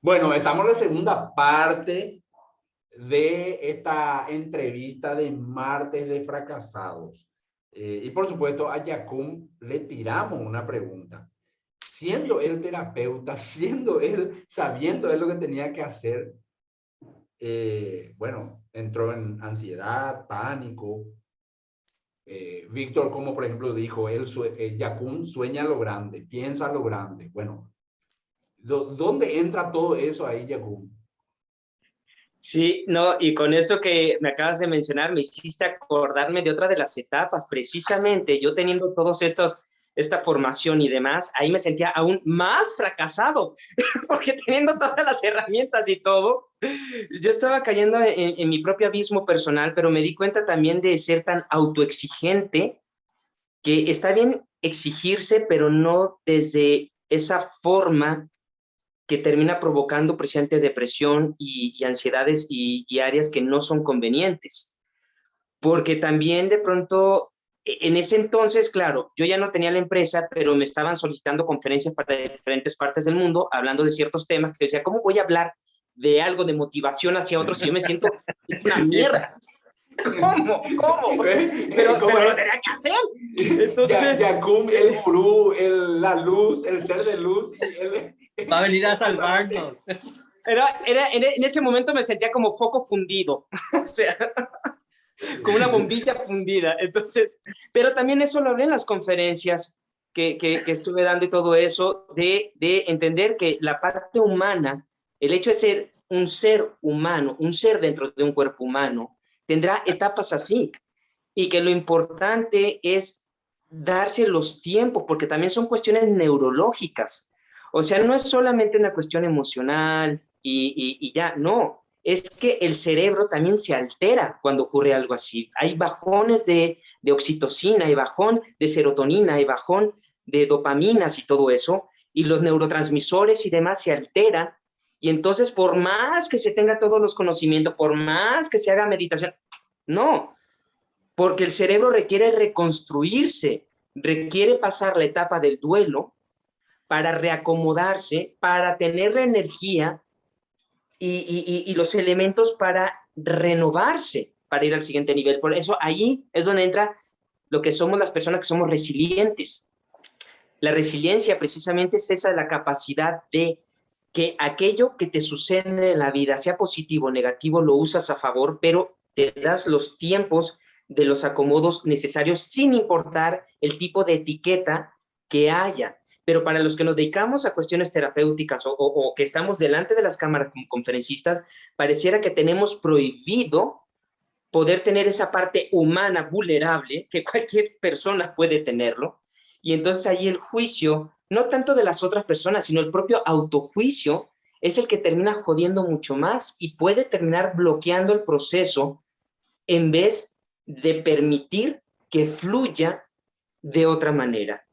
Bueno, estamos en la segunda parte de esta entrevista de Martes de Fracasados. Y por supuesto a Yacum le tiramos una pregunta. Siendo él terapeuta, siendo él, sabiendo él lo que tenía que hacer, bueno, entró en ansiedad, pánico. Víctor, como por ejemplo dijo, Yacum sueña lo grande, piensa lo grande. Bueno, ¿dónde entra todo eso ahí, Yacum? Sí, no, y con esto que me acabas de mencionar, me hiciste acordarme de otra de las etapas. Precisamente yo teniendo esta formación y demás, ahí me sentía aún más fracasado, porque teniendo todas las herramientas y todo, yo estaba cayendo en mi propio abismo personal, pero me di cuenta también de ser tan autoexigente, que está bien exigirse, pero no desde esa forma que termina provocando precisamente depresión y ansiedades y áreas que no son convenientes. Porque también de pronto, en ese entonces, claro, yo ya no tenía la empresa, pero me estaban solicitando conferencias para diferentes partes del mundo, hablando de ciertos temas, que yo decía, ¿cómo voy a hablar de algo de motivación hacia otros si yo me siento una mierda? ¿Cómo? Pero lo tenía que hacer. Entonces, Yacum, el gurú, la luz, el ser de luz, y él va a venir a salvarnos. En ese momento me sentía como foco fundido, o sea, como una bombilla fundida. Entonces, pero también eso lo hablé en las conferencias que estuve dando y todo eso, de entender que la parte humana, el hecho de ser un ser humano, un ser dentro de un cuerpo humano, tendrá etapas así, y que lo importante es darse los tiempos, porque también son cuestiones neurológicas. O sea, no es solamente una cuestión emocional y ya, no. Es que el cerebro también se altera cuando ocurre algo así. Hay bajones de oxitocina, hay bajón de serotonina, hay bajón de dopaminas y todo eso, y los neurotransmisores y demás se alteran, y entonces por más que se tenga todos los conocimientos, por más que se haga meditación, no, porque el cerebro requiere reconstruirse, requiere pasar la etapa del duelo para reacomodarse, para tener la energía y los elementos para renovarse, para ir al siguiente nivel. Por eso ahí es donde entra lo que somos las personas que somos resilientes. La resiliencia precisamente es esa, la capacidad de que aquello que te sucede en la vida, sea positivo o negativo, lo usas a favor, pero te das los tiempos de los acomodos necesarios sin importar el tipo de etiqueta que haya. Pero para los que nos dedicamos a cuestiones terapéuticas o que estamos delante de las cámaras como conferencistas, pareciera que tenemos prohibido poder tener esa parte humana vulnerable, que cualquier persona puede tenerlo, y entonces ahí el juicio, no tanto de las otras personas, sino el propio autojuicio, es el que termina jodiendo mucho más y puede terminar bloqueando el proceso en vez de permitir que fluya de otra manera.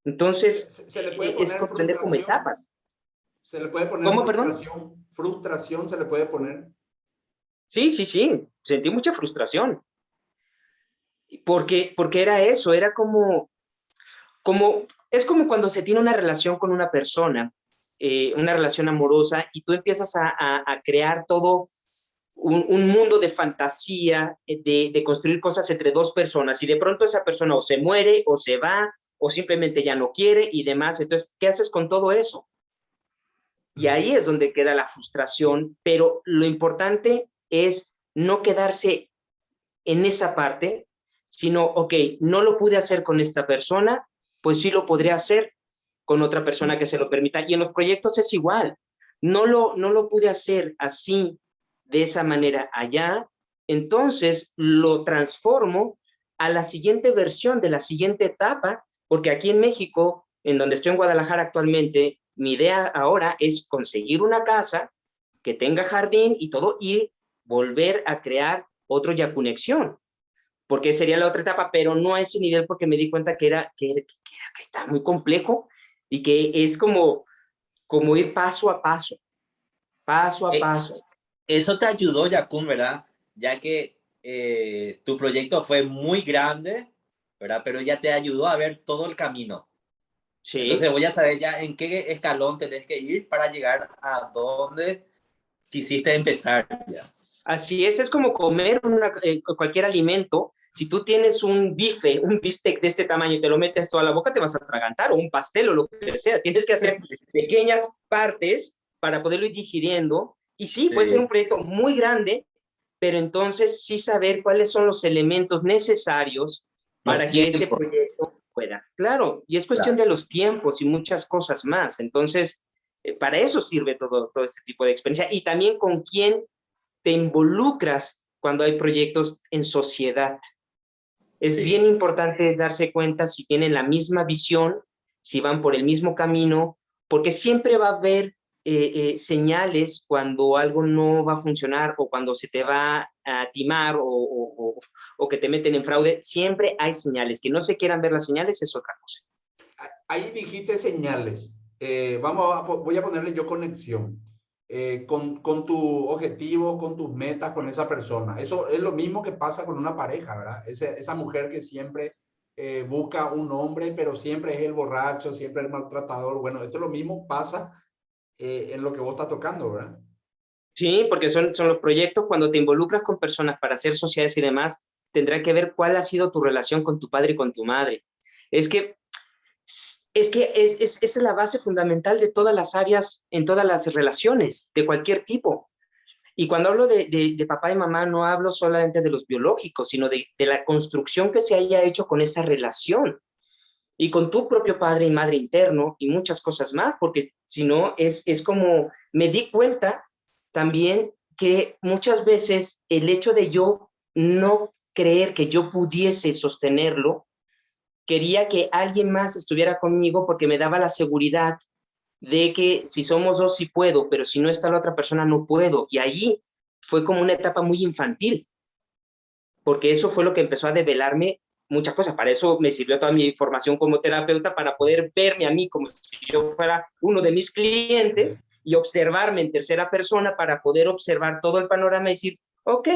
Entonces, se le puede poner es comprender como etapas. Se le puede poner ¿Cómo, frustración, perdón? frustración se le puede poner. Sí, sentí mucha frustración. Porque era eso, era es como cuando se tiene una relación con una persona, una relación amorosa, y tú empiezas a crear todo un mundo de fantasía, de construir cosas entre dos personas, y de pronto esa persona o se muere, o se va, o simplemente ya no quiere y demás. Entonces, ¿qué haces con todo eso? Y ahí es donde queda la frustración, pero lo importante es no quedarse en esa parte, sino, ok, no lo pude hacer con esta persona, pues sí lo podría hacer con otra persona que se lo permita. Y en los proyectos es igual. No lo pude hacer así, de esa manera allá, entonces lo transformo a la siguiente versión de la siguiente etapa, porque aquí en México, en donde estoy en Guadalajara actualmente, mi idea ahora es conseguir una casa que tenga jardín y todo, y volver a crear otro Ya Conexión, porque sería la otra etapa, pero no a ese nivel, porque me di cuenta que está muy complejo y que es como ir paso a paso, paso a paso. Eso te ayudó, Yacum, ¿verdad? Ya que tu proyecto fue muy grande ¿verdad? Pero ella te ayudó a ver todo el camino. Sí. Entonces voy a saber ya en qué escalón tenés que ir para llegar a donde quisiste empezar. Ya. Así es como comer cualquier alimento. Si tú tienes un bife, un bistec de este tamaño y te lo metes toda la boca, te vas a atragantar, o un pastel o lo que sea. Tienes que hacer pequeñas partes para poderlo ir digiriendo. Y sí, puede ser un proyecto muy grande, pero entonces sí saber cuáles son los elementos necesarios para que ese proyecto pueda. Claro, y es cuestión de los tiempos y muchas cosas más. Entonces, para eso sirve todo este tipo de experiencia. Y también con quién te involucras cuando hay proyectos en sociedad. Es bien importante darse cuenta si tienen la misma visión, si van por el mismo camino, porque siempre va a haber señales cuando algo no va a funcionar o cuando se te va a timar o que te meten en fraude. Siempre hay señales. Que no se quieran ver las señales es otra cosa. Ahí dijiste señales. Voy a ponerle yo conexión. Con tu objetivo, con tus metas, con esa persona. Eso es lo mismo que pasa con una pareja, ¿verdad? Esa mujer que siempre busca un hombre, pero siempre es el borracho, siempre el maltratador. Bueno, esto es lo mismo pasa en lo que vos estás tocando, ¿verdad? Sí, porque son los proyectos cuando te involucras con personas para hacer sociedades y demás, tendrá que ver cuál ha sido tu relación con tu padre y con tu madre. Es que es la base fundamental de todas las áreas, en todas las relaciones, de cualquier tipo. Y cuando hablo de papá y mamá, no hablo solamente de los biológicos, sino de la construcción que se haya hecho con esa relación y con tu propio padre y madre interno y muchas cosas más, porque si no, es como, me di cuenta también que muchas veces el hecho de yo no creer que yo pudiese sostenerlo, quería que alguien más estuviera conmigo porque me daba la seguridad de que si somos dos sí puedo, pero si no está la otra persona no puedo. Y ahí fue como una etapa muy infantil, porque eso fue lo que empezó a develarme muchas cosas. Para eso me sirvió toda mi formación como terapeuta, para poder verme a mí como si yo fuera uno de mis clientes y observarme en tercera persona para poder observar todo el panorama y decir, ok,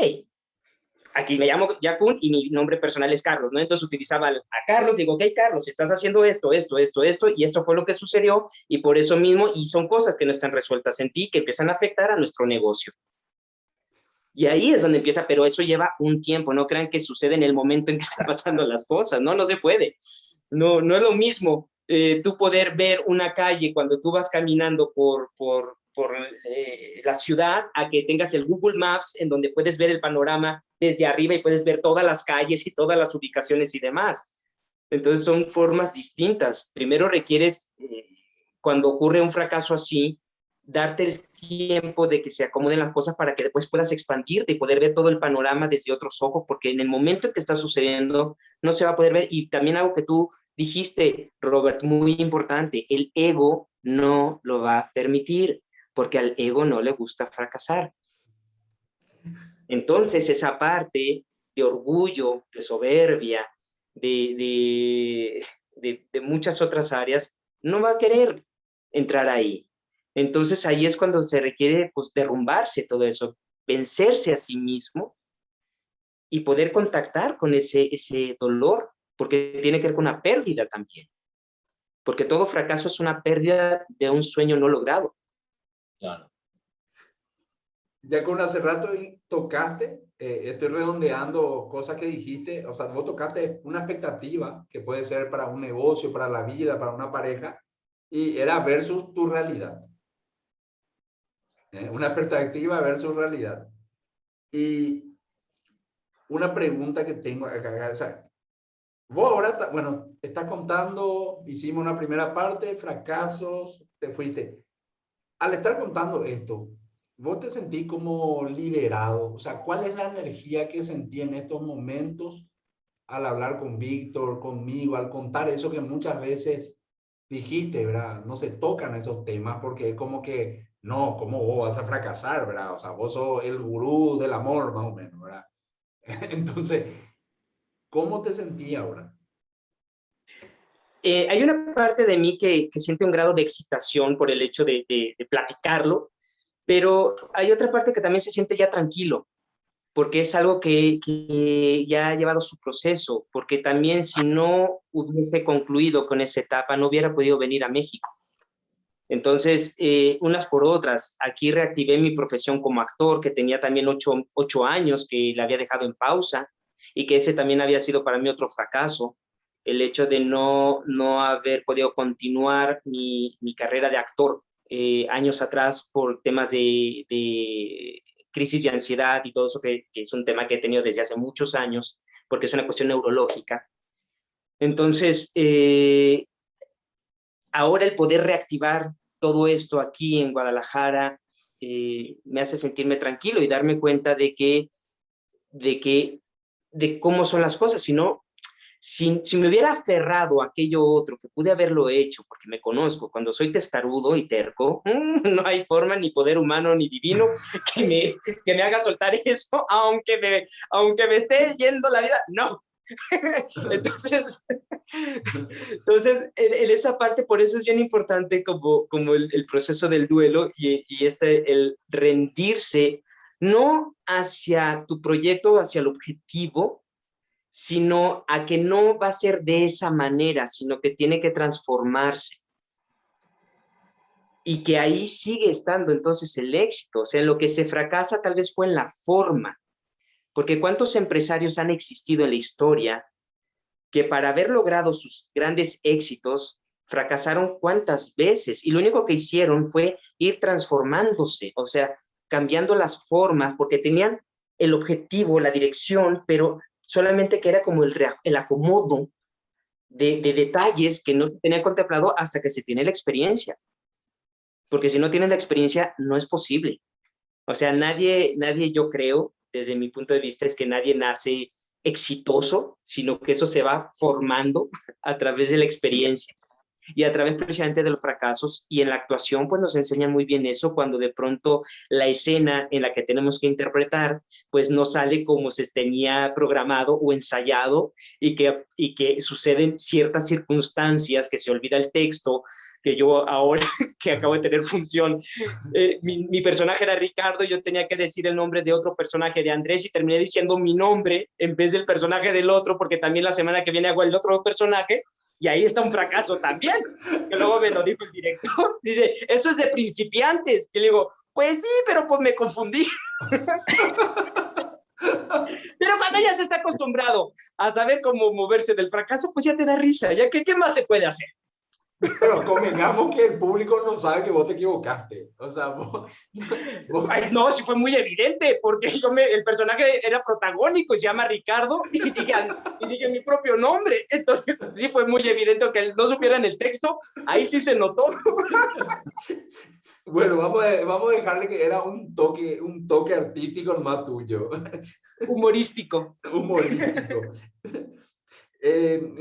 aquí me llamo Yakun y mi nombre personal es Carlos, ¿no? Entonces utilizaba a Carlos, digo, ok, Carlos, estás haciendo esto, y esto fue lo que sucedió, y por eso mismo, y son cosas que no están resueltas en ti, que empiezan a afectar a nuestro negocio. Y ahí es donde empieza, pero eso lleva un tiempo, no crean que sucede en el momento en que están pasando las cosas, no se puede. No es lo mismo tú poder ver una calle cuando tú vas caminando por la ciudad, a que tengas el Google Maps en donde puedes ver el panorama desde arriba y puedes ver todas las calles y todas las ubicaciones y demás. Entonces son formas distintas. Primero requieres, cuando ocurre un fracaso así, darte el tiempo de que se acomoden las cosas para que después puedas expandirte y poder ver todo el panorama desde otros ojos, porque en el momento en que está sucediendo no se va a poder ver. Y también algo que tú dijiste, Robert, muy importante, el ego no lo va a permitir, porque al ego no le gusta fracasar. Entonces esa parte de orgullo, de soberbia, de muchas otras áreas, no va a querer entrar ahí. Entonces ahí es cuando se requiere pues, derrumbarse todo eso, vencerse a sí mismo y poder contactar con ese dolor, porque tiene que ver con una pérdida también. Porque todo fracaso es una pérdida de un sueño no logrado. Claro. Ya con hace rato tocaste, estoy redondeando cosas que dijiste, o sea, vos tocaste una expectativa que puede ser para un negocio, para la vida, para una pareja, y era versus tu realidad. Una perspectiva versus realidad. Y una pregunta que tengo acá, o sea, vos ahora, bueno, estás contando, hicimos una primera parte, fracasos, te fuiste. Al estar contando esto, ¿vos te sentís como liberado? O sea, ¿cuál es la energía que sentí en estos momentos al hablar con Víctor, conmigo, al contar eso que muchas veces dijiste, ¿verdad? No se tocan esos temas porque es como que, no, ¿cómo vos vas a fracasar, ¿verdad? O sea, vos sos el gurú del amor, más o menos, ¿verdad? Entonces, ¿cómo te sentí ahora? Hay una parte de mí que siente un grado de excitación por el hecho de platicarlo, pero hay otra parte que también se siente ya tranquilo, porque es algo que ya ha llevado su proceso, porque también si no hubiese concluido con esa etapa, no hubiera podido venir a México. Entonces, unas por otras, aquí reactivé mi profesión como actor, que tenía también 8 años, que la había dejado en pausa, y que ese también había sido para mí otro fracaso, el hecho de no haber podido continuar mi carrera de actor años atrás por temas de crisis de ansiedad y todo eso, que es un tema que he tenido desde hace muchos años, porque es una cuestión neurológica. Entonces, ahora el poder reactivar todo esto aquí en Guadalajara me hace sentirme tranquilo y darme cuenta de cómo son las cosas. Si me hubiera aferrado a aquello otro, que pude haberlo hecho, porque me conozco, cuando soy testarudo y terco, no hay forma, ni poder humano, ni divino, que me haga soltar eso, aunque me esté yendo la vida, no. Entonces, en esa parte, por eso es bien importante como el proceso del duelo y el rendirse, no hacia tu proyecto, hacia el objetivo, sino a que no va a ser de esa manera, sino que tiene que transformarse. Y que ahí sigue estando entonces el éxito. O sea, lo que se fracasa tal vez fue en la forma, porque ¿cuántos empresarios han existido en la historia que para haber logrado sus grandes éxitos fracasaron cuántas veces? Y lo único que hicieron fue ir transformándose, o sea, cambiando las formas, porque tenían el objetivo, la dirección, pero solamente que era como el acomodo de detalles que no se tenía contemplado hasta que se tiene la experiencia. Porque si no tienes la experiencia, no es posible. O sea, nadie, yo creo, desde mi punto de vista, es que nadie nace exitoso, sino que eso se va formando a través de la experiencia y a través precisamente de los fracasos. Y en la actuación, pues nos enseñan muy bien eso, cuando de pronto la escena en la que tenemos que interpretar, pues no sale como se tenía programado o ensayado, y que suceden ciertas circunstancias, que se olvida el texto, que yo ahora que acabo de tener función, mi personaje era Ricardo, yo tenía que decir el nombre de otro personaje, de Andrés, y terminé diciendo mi nombre en vez del personaje del otro, porque también la semana que viene hago el otro personaje, y ahí está un fracaso también, que luego me lo dijo el director, dice, eso es de principiantes, y le digo, pues sí, pero pues me confundí. Pero cuando ya se está acostumbrado a saber cómo moverse del fracaso, pues ya te da risa, ya que, ¿qué más se puede hacer? Pero convengamos que el público no sabe que vos te equivocaste. O sea, Ay, no, sí fue muy evidente, porque el personaje era protagónico y se llama Ricardo, y dije mi propio nombre. Entonces sí fue muy evidente que no supieran el texto, ahí sí se notó. Bueno, vamos a dejarle que era un toque artístico más tuyo. Humorístico. Humorístico.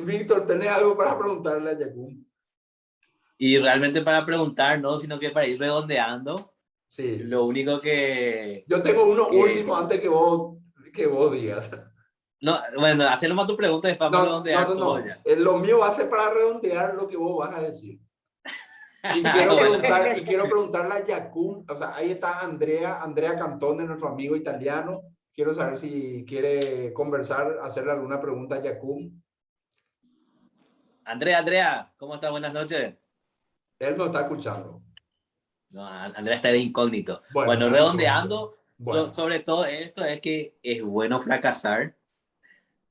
Víctor, ¿tenés algo para preguntarle a Yakun? Y realmente para preguntar, no, sino que para ir redondeando, Sí. lo único que... Yo tengo uno último antes que vos digas. No, bueno, hacer nomás tu pregunta y después vamos a redondear todo ya. Lo mío va a ser para redondear lo que vos vas a decir. Y quiero preguntarle a Yakun, o sea, ahí está Andrea Cantone, nuestro amigo italiano. Quiero saber si quiere conversar, hacerle alguna pregunta a Yakun. Andrea, ¿cómo estás? Buenas noches. Él no está escuchando. No, Andrea está de incógnito. Bueno, está redondeando, bueno. sobre todo esto es que es bueno fracasar.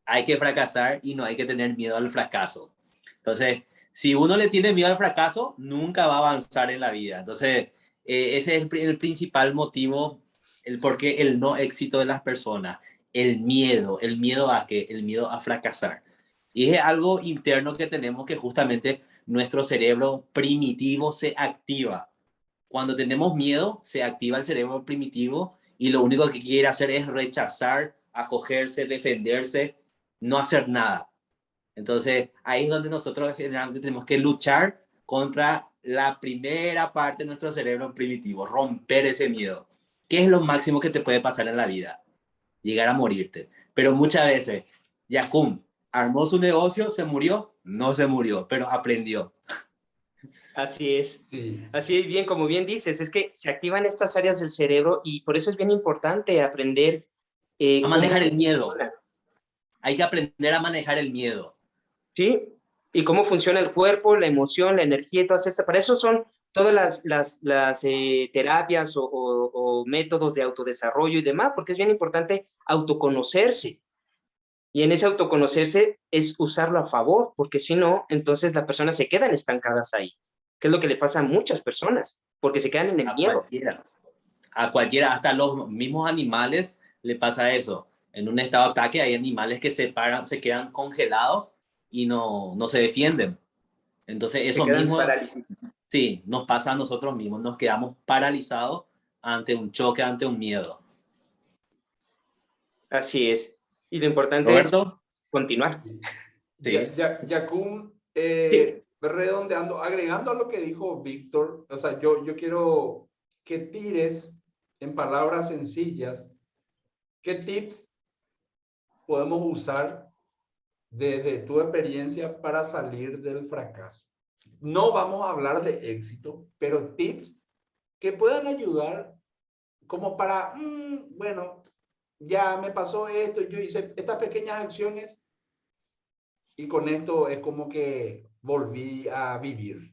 Hay que fracasar y no hay que tener miedo al fracaso. Entonces, si uno le tiene miedo al fracaso, nunca va a avanzar en la vida. Entonces, ese es el principal motivo, el por qué el no éxito de las personas. El miedo a qué, el miedo a fracasar. Y es algo interno que tenemos, que justamente nuestro cerebro primitivo se activa. Cuando tenemos miedo, se activa el cerebro primitivo y lo único que quiere hacer es rechazar, acogerse, defenderse, no hacer nada. Entonces, ahí es donde nosotros generalmente tenemos que luchar contra la primera parte de nuestro cerebro primitivo, romper ese miedo. ¿Qué es lo máximo que te puede pasar en la vida? Llegar a morirte. Pero muchas veces, Yakun armó su negocio, se murió, no se murió, pero aprendió. Así es. Sí. Así es, bien, como bien dices, es que se activan estas áreas del cerebro y por eso es bien importante aprender A cómo manejar se el miedo. funciona, Hay que aprender a manejar el miedo. ¿sí? Y cómo funciona el cuerpo, la emoción, la energía y todas estas. Para eso son todas las terapias o métodos de autodesarrollo y demás, porque es bien importante autoconocerse. Y en ese autoconocerse es usarlo a favor, porque si no, entonces las personas se quedan estancadas ahí, que es lo que le pasa a muchas personas, porque se quedan en el A miedo. cualquiera. A cualquiera, hasta los mismos animales le pasa eso. En un estado de ataque hay animales que se paran, se quedan congelados y no se defienden. Entonces Se eso quedan mismo, parálisis. sí, nos pasa a nosotros mismos. Nos quedamos paralizados ante un choque, ante un miedo. Así es. Y lo importante es Roberto, continuar. sí. Yacún, Sí, redondeando, agregando a lo que dijo Víctor, o sea, yo quiero que tires en palabras sencillas, ¿qué tips podemos usar desde tu experiencia para salir del fracaso? No vamos a hablar de éxito, pero tips que puedan ayudar como para, bueno, ya me pasó esto, yo hice estas pequeñas acciones y con esto es como que volví a vivir.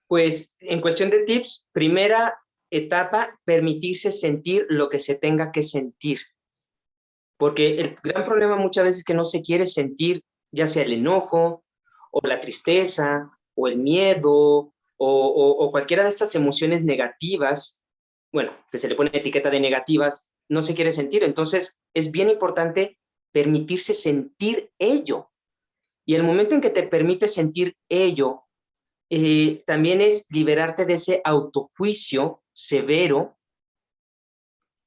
pues en cuestión de tips, primera etapa, permitirse sentir lo que se tenga que sentir. Porque el gran problema muchas veces es que no se quiere sentir, ya sea el enojo, o la tristeza, o el miedo, o cualquiera de estas emociones negativas, bueno, que se le pone etiqueta de negativas, no se quiere sentir. Entonces, es bien importante permitirse sentir ello. Y el momento en que te permites sentir ello, también es liberarte de ese autojuicio severo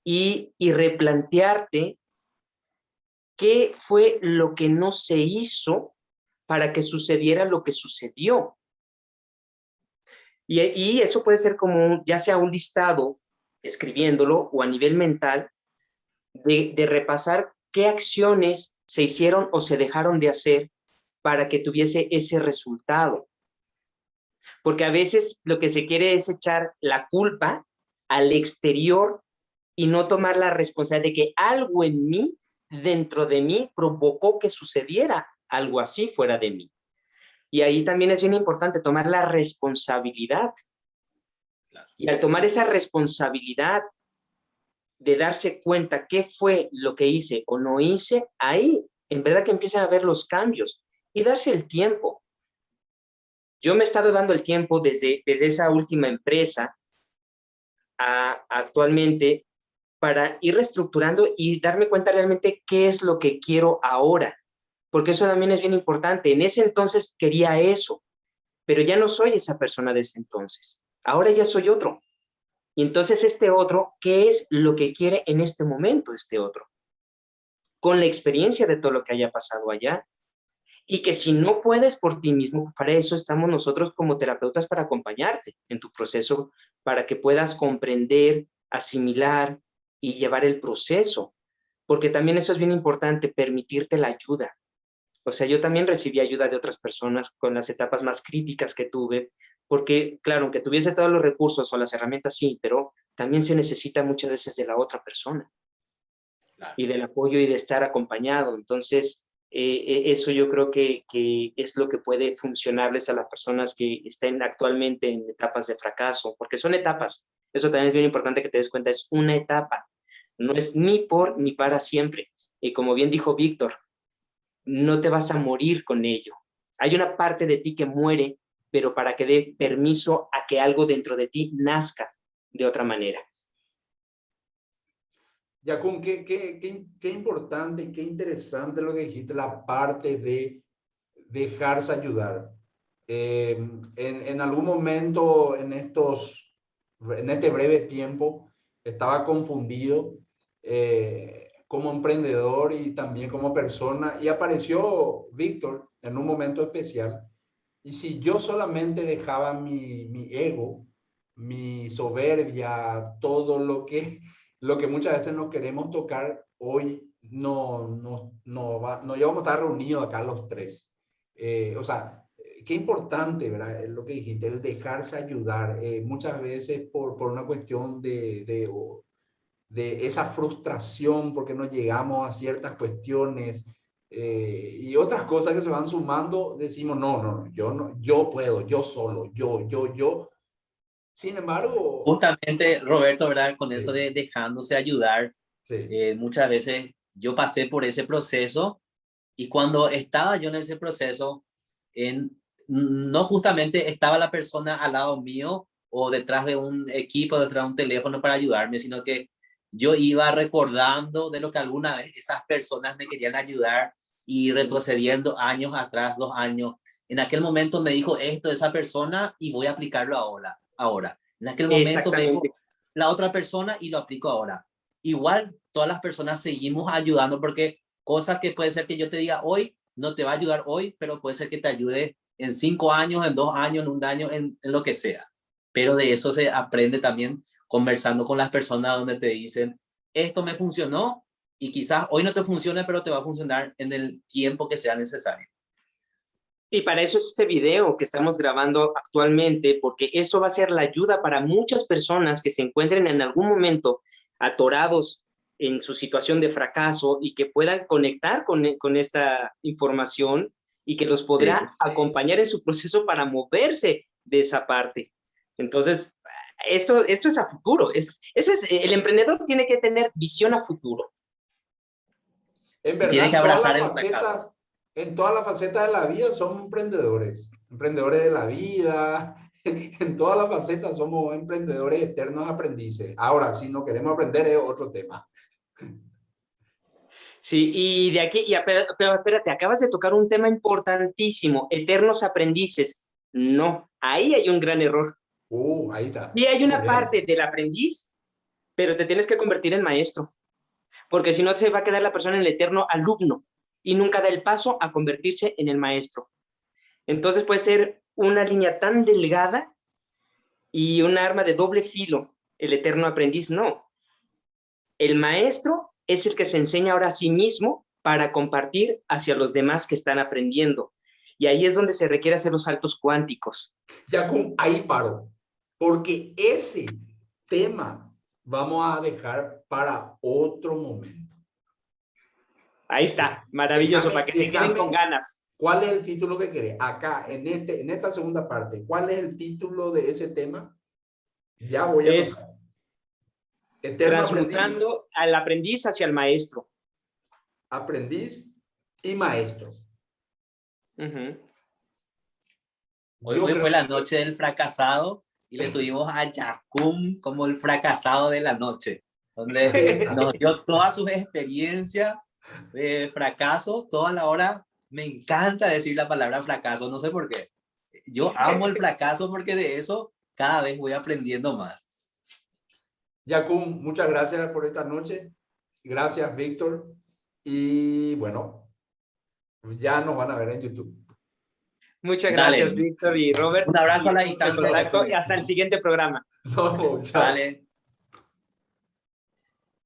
y replantearte qué fue lo que no se hizo para que sucediera lo que sucedió. Y eso puede ser como ya sea un listado, escribiéndolo, o a nivel mental, de repasar qué acciones se hicieron o se dejaron de hacer para que tuviese ese resultado. Porque a veces lo que se quiere es echar la culpa al exterior y no tomar la responsabilidad de que algo en mí, dentro de mí, provocó que sucediera algo así fuera de mí. Y ahí también es bien importante tomar la responsabilidad. Y al tomar esa responsabilidad de darse cuenta qué fue lo que hice o no hice, ahí en verdad que empiezan a ver los cambios y darse el tiempo. Yo me he estado dando el tiempo desde esa última empresa actualmente para ir reestructurando y darme cuenta realmente qué es lo que quiero ahora, porque eso también es bien importante. En ese entonces quería eso, pero ya no soy esa persona de ese entonces. Ahora ya soy otro. Y entonces este otro, ¿qué es lo que quiere en este momento este otro? Con la experiencia de todo lo que haya pasado allá. Y que si no puedes por ti mismo, para eso estamos nosotros como terapeutas para acompañarte en tu proceso, para que puedas comprender, asimilar y llevar el proceso. Porque también eso es bien importante, permitirte la ayuda. O sea, yo también recibí ayuda de otras personas con las etapas más críticas que tuve, porque, claro, aunque tuviese todos los recursos o las herramientas, sí, pero también se necesita muchas veces de la otra persona Claro. y del apoyo y de estar acompañado. Entonces, eso yo creo que es lo que puede funcionarles a las personas que estén actualmente en etapas de fracaso, porque son etapas. Eso también es bien importante que te des cuenta, es una etapa, no es ni por ni para siempre. Y como bien dijo Víctor, no te vas a morir con ello. Hay una parte de ti que muere, pero para que dé permiso a que algo dentro de ti nazca de otra manera. Yacún, qué importante y qué interesante lo que dijiste, la parte de dejarse ayudar. En algún momento en este breve tiempo estaba confundido como emprendedor y también como persona y apareció Víctor en un momento especial. Y si yo solamente dejaba mi ego, mi soberbia, todo lo que muchas veces nos queremos tocar, hoy no íbamos a estar reunidos acá los tres. O sea, qué importante, ¿verdad? Es lo que dijiste, el dejarse ayudar, muchas veces por una cuestión de esa frustración porque no llegamos a ciertas cuestiones y otras cosas que se van sumando, decimos, no, yo puedo, yo solo, yo. Sin embargo, Justamente, Roberto, ¿verdad? Con sí, eso de dejándose ayudar, sí, muchas veces yo pasé por ese proceso y cuando estaba yo en ese proceso, no justamente estaba la persona al lado mío o detrás de un equipo, detrás de un teléfono para ayudarme, sino que yo iba recordando de lo que alguna vez esas personas me querían ayudar y retrocediendo años atrás, 2 años. En aquel momento me dijo esto esa persona y voy a aplicarlo ahora. En aquel momento me dijo Exactamente. la otra persona y lo aplico ahora. Igual todas las personas seguimos ayudando porque cosas que puede ser que yo te diga hoy, no te va a ayudar hoy, pero puede ser que te ayude en 5 años, en 2 años, en 1 año, en lo que sea. Pero de eso se aprende también conversando con las personas donde te dicen, esto me funcionó y quizás hoy no te funcione, pero te va a funcionar en el tiempo que sea necesario. Y para eso es este video que estamos grabando actualmente, porque eso va a ser la ayuda para muchas personas que se encuentren en algún momento atorados en su situación de fracaso y que puedan conectar con esta información y que los podrá acompañar en su proceso para moverse de esa parte. Entonces, esto es a futuro. El emprendedor tiene que tener visión a futuro. en Y tiene verdad, que abrazar el fracaso. en todas las facetas de la vida somos emprendedores de la vida, en todas las facetas somos emprendedores eternos aprendices. Ahora, si no queremos aprender es otro tema. Sí, y de aquí, pero espérate, acabas de tocar un tema importantísimo, eternos aprendices. No, ahí hay un gran error. Ahí está. Y hay Muy una bien. parte del aprendiz, pero te tienes que convertir en maestro, porque si no se va a quedar la persona en el eterno alumno y nunca da el paso a convertirse en el maestro. Entonces puede ser una línea tan delgada y un arma de doble filo, el eterno aprendiz. No, el maestro es el que se enseña ahora a sí mismo para compartir hacia los demás que están aprendiendo. Y ahí es donde se requiere hacer los saltos cuánticos. Ya con ahí paro, porque ese tema vamos a dejar para otro momento. Ahí está, maravilloso, para que se queden con ganas. ¿Cuál es el título que querés? Acá, en esta segunda parte, ¿cuál es el título de ese tema? Ya voy a Es transmutando al aprendiz hacia el maestro. Aprendiz y maestro. Hoy fue la noche del fracasado y le tuvimos a Yacum como el fracasado de la noche, donde nos dio todas sus experiencias de fracaso. Toda la hora me encanta decir la palabra fracaso, no sé por qué. Yo amo el fracaso porque de eso cada vez voy aprendiendo más. Yacum, muchas gracias por esta noche. Gracias, Víctor. Y bueno, ya nos van a ver en YouTube. Muchas gracias, Víctor y Robert. Un abrazo a la distancia. distancia. Y hasta el siguiente programa. No, chao. Vale.